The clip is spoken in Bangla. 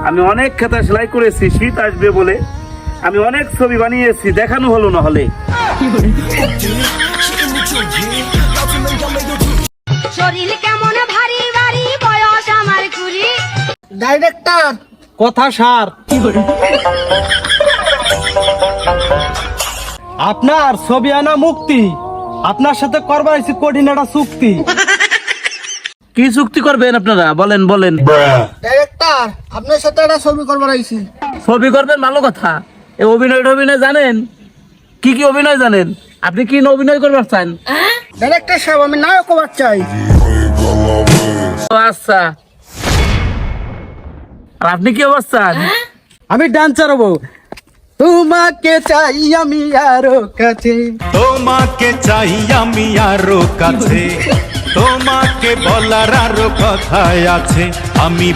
আমি অনেক খাতা সেলাই করেছি, শীত আসবে বলে আমি অনেক ছবি বানিয়েছি, দেখানো হলো না হলে। শরীর কেমন ভারী ভারী, বয়স আমার কুড়ি। ডাইরেক্টর কথা সার। আপনার ছবি আনা মুক্তি, আপনার সাথে করবার হয়েছে কঠিন একটা চুক্তি। কি চুক্তি করবেন আপনারা, বলেন বলেন। ডাইরেক্টর আপনার সাথে একটা ছবি করবার আইছি। ছবি করবেন, ভালো কথা। এই অভিনয় জানেন? কি কি অভিনয় জানেন? আপনি কি অভিনয় করবার চান? ডাইরেক্টর সাহেব আমি নায়ক হবার চাই। ও আচ্ছা, আর আপনি কি হবার চান? আমি ডান্সার হবো। তোমাকে চাই আমি আরো কাছে, তোমাকে চাই আমি আরো কাছে, তোমাকে বলার আরো কথা আছে। আমি